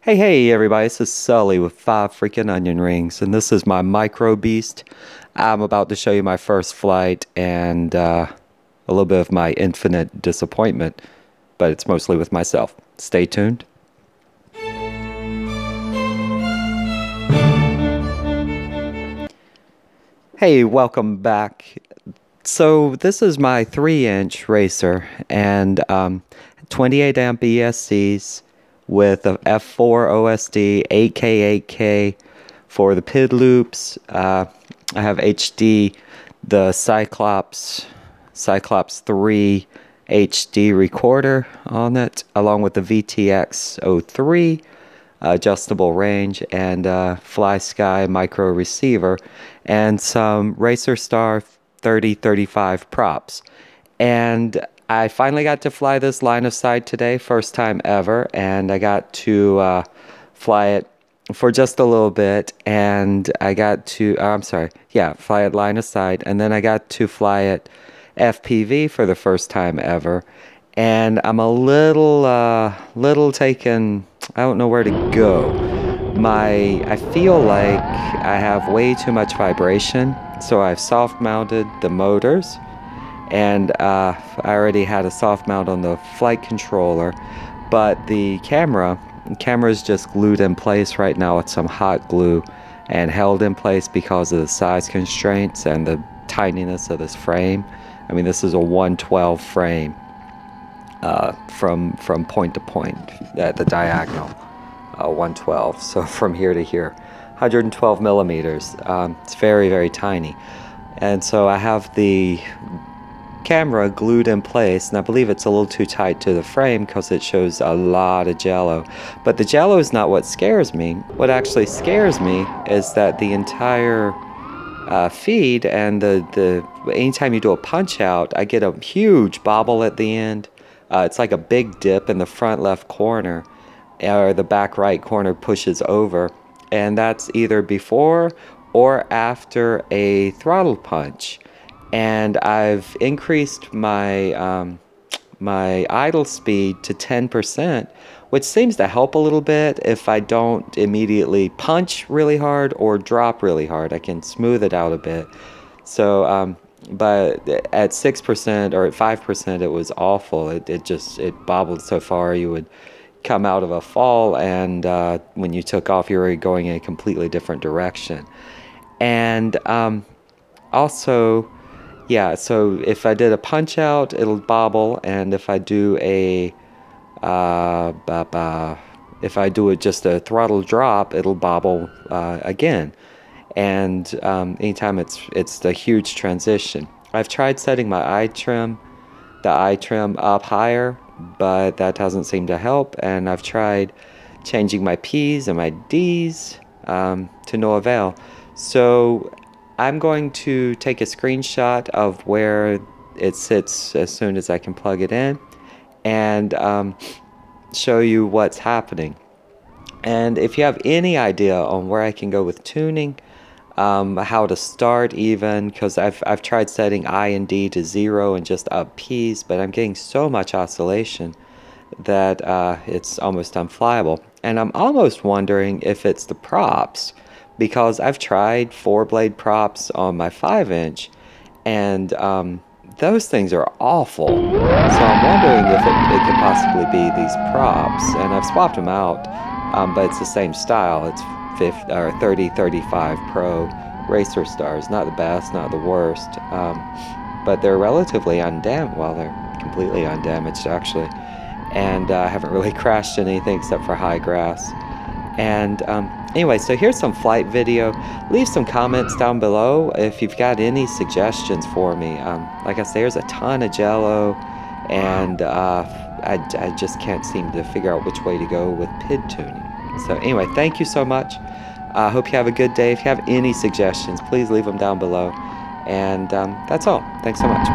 Hey everybody, this is Sully with 5 freaking onion rings, and this is my Micro Beast. I'm about to show you my first flight and a little bit of my infinite disappointment, but it's mostly with myself. Stay tuned. Hey, welcome back. So this is my 3-inch racer and 28 amp ESCs with a F4 OSD, 8K 8K for the PID loops. I have HD, the Cyclops 3 HD recorder on it, along with the VTX 03 adjustable range and FlySky micro receiver, and some RacerStar 3035 props. And I finally got to fly this line of sight today, first time ever, and I got to fly it for just a little bit, and I got to, fly it line of sight, and then I got to fly it FPV for the first time ever, and I'm a little taken. I don't know where to go. I feel like I have way too much vibration, so I've soft mounted the motors, and I already had a soft mount on the flight controller, but the camera is just glued in place right now with some hot glue and held in place because of the size constraints and the tininess of this frame. I mean, this is a 112 frame from point to point at the diagonal, 112. So from here to here, 112 millimeters. It's very, very tiny. And so I have the camera glued in place, and I believe it's a little too tight to the frame because it shows a lot of jello. But the jello is not what scares me. What actually scares me is that the entire feed and the anytime you do a punch out, I get a huge bobble at the end. It's like a big dip in the front left corner, or the back right corner pushes over, and that's either before or after a throttle punch. And I've increased my my idle speed to 10%, which seems to help a little bit if I don't immediately punch really hard or drop really hard. I can smooth it out a bit. So, but at 6% or at 5%, it was awful. It bobbled so far you would come out of a fall, and when you took off, you were going in a completely different direction. And also, yeah, so if I did a punch out, it'll bobble, and if I do a just a throttle drop, it'll bobble again. And anytime it's a huge transition. I've tried setting my the eye trim up higher, but that doesn't seem to help. And I've tried changing my P's and my D's to no avail. So I'm going to take a screenshot of where it sits as soon as I can plug it in, and show you what's happening. And if you have any idea on where I can go with tuning, how to start even, because I've tried setting I and D to 0 and just up P's, but I'm getting so much oscillation that it's almost unflyable. And I'm almost wondering if it's the props, because I've tried 4-blade props on my 5-inch, and those things are awful. So I'm wondering if it could possibly be these props, and I've swapped them out, but it's the same style. It's 3035 Pro RacerStars, not the best, not the worst, but they're relatively undamaged. Well, they're completely undamaged actually, and I haven't really crashed in anything except for high grass. And anyway, so here's some flight video. Leave some comments down below if you've got any suggestions for me. Like I say, there's a ton of jello, and I just can't seem to figure out which way to go with PID tuning. So anyway, thank you so much. I hope you have a good day. If you have any suggestions, please leave them down below. And that's all. Thanks so much.